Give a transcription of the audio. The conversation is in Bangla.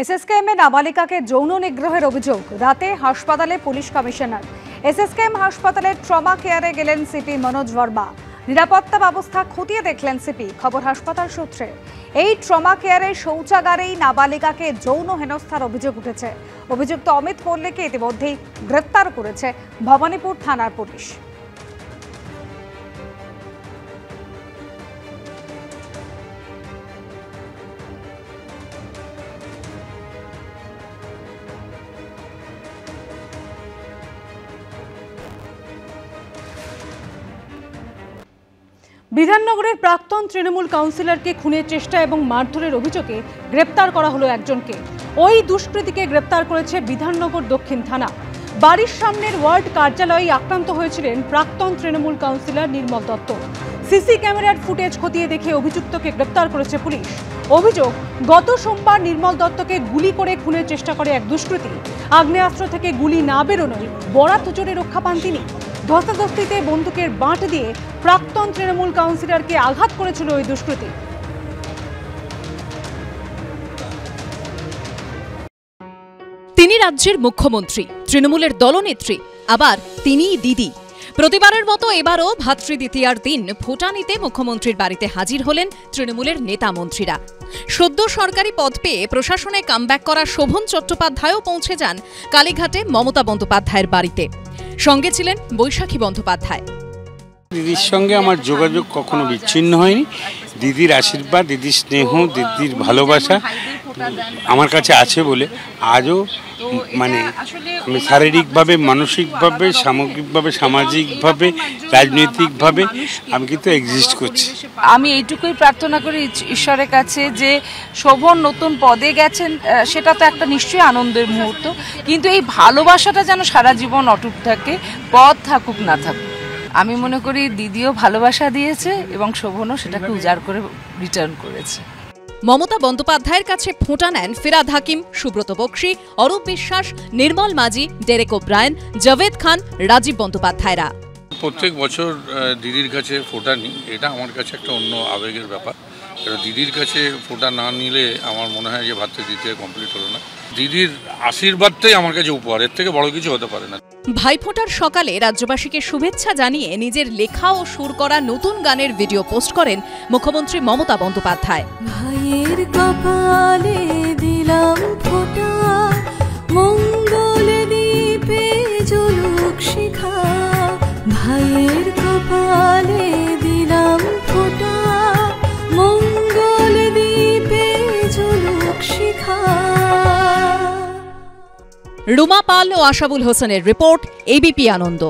এসএসকেএম এ নাবালিকাকে যৌন নিগ্রহের অভিযোগ রাতে হাসপাতালে পুলিশ কমিশনার। এসএসকেএম হাসপাতালের ট্রমা কেয়ারে গেলেন সিপি মনোজ বর্মা। নিরাপত্তা ব্যবস্থা খতিয়ে দেখলেন সিপি। খবর হাসপাতাল সূত্রে। এই ট্রমা কেয়ারের শৌচাগারেই নাবালিকাকে যৌন হেনস্থার অভিযোগ উঠেছে। অভিযুক্ত অমিত পল্লীকে ইতিমধ্যেই গ্রেপ্তার করেছে ভবানীপুর থানার পুলিশ। বিধাননগরের প্রাক্তন তৃণমূল কাউন্সিলরকে খুনের চেষ্টা এবং মারধরের অভিযোগে গ্রেপ্তার করা হলো একজনকে। ওই দুষ্কৃতীকে গ্রেপ্তার করেছে বিধাননগর দক্ষিণ থানা। বাড়ির সামনের ওয়ার্ড কার্যালয়ে আক্রান্ত হয়েছিলেন প্রাক্তন তৃণমূল কাউন্সিলর নির্মল দত্ত। সিসি ক্যামেরার ফুটেজ খতিয়ে দেখে অভিযুক্তকে গ্রেপ্তার করেছে পুলিশ। অভিযোগ, গত সোমবার নির্মল দত্তকে গুলি করে খুনের চেষ্টা করে এক দুষ্কৃতী। আগ্নেয়াস্ত্র থেকে গুলি না বেরোনোয় বরাত জোরে রক্ষা পান তিনি। ধস্তাধস্তিতে বন্দুকের বাঁট দিয়ে প্রাক্তন তৃণমূল কাউন্সিলরকে আঘাত করেছিল ওই দুষ্কৃতী। তিনি রাজ্যের মুখ্যমন্ত্রী, তৃণমূলের দলনেত্রী, আবার তিনিই দিদি। প্রতিবারের মতো এবারও ভাতৃদ্বিতীয়ার দিন ভুটানিতে মুখ্যমন্ত্রীর বাড়িতে হাজির হলেন তৃণমূলের নেতা মন্ত্রীরা। সদ্য সরকারি পদ পেয়ে প্রশাসনে কামব্যাক করা শোভন চট্টোপাধ্যায়ও পৌঁছে যান কালীঘাটে মমতা বন্দ্যোপাধ্যায়ের বাড়িতে। সঙ্গে ছিলেন বৈশাখী বন্দ্যোপাধ্যায়। দিদির সঙ্গে আমার যোগাযোগ কখনো বিচ্ছিন্ন হয়নি। দিদির আশীর্বাদ, দিদির স্নেহ, দিদির ভালোবাসা আমার কাছে আছে বলে আজও আমি শারীরিকভাবে, মানসিকভাবে, সামগ্রিকভাবে, সামাজিকভাবে, রাজনৈতিকভাবে আমি কিন্তু এক্সিস্ট করছি। আমি এইটুকুই প্রার্থনা করি ঈশ্বরের কাছে যে শোভন নতুন পদে গেছেন, সেটা তো একটা নিশ্চয়ই আনন্দের মুহূর্ত, কিন্তু এই ভালোবাসাটা যেন সারা জীবন অটুট থাকে, পদ থাকুক না থাকুক। আমি মনে করি দিদিও ভালোবাসা দিয়েছে এবং শোভনও সেটাকে উজাড় করে রিটার্ন করেছে। মমতা বন্দ্যোপাধ্যায়ের কাছে ফোঁটা নেন ফিরাদ হাকিম, সুব্রত বক্সী, অরূপ বিশ্বাস, নির্মল মাঝি, ডেরেক ওব্রায়েন, জাভেদ খান, রাজীব বন্দ্যোপাধ্যায়রা। প্রত্যেক বছর দিদির কাছে ফোঁটা নিই, এটা আমার কাছে একটা অন্য আবেগের ব্যাপার। দিদির কাছে ফোঁটা না নিলে আমার মনে হয় যে ভাতৃদ্বিতীয়া কমপ্লিট হলো না। দিদির আশীর্বাদটাই আমার কাছে উপহার, এর থেকে বড় কিছু হতে পারে না। ভাইফোঁটার সকালে রাজ্যবাসীকে শুভেচ্ছা জানিয়ে নিজের লেখা ও সুর করা নতুন গানের ভিডিও পোস্ট করেন মুখ্যমন্ত্রী মমতা বন্দ্যোপাধ্যায়। ভাইয়ের কপালে দিলাম ফোঁটা, মঙ্গল দ্বীপে জ্বলুক শিখা। ভাইয়ের কপালে দিলাম ফোঁটা, মঙ্গল দ্বীপে জ্বলুক শিখা। রুমা পাল ও আশাবুল হোসেনের রিপোর্ট, এবিপি আনন্দ।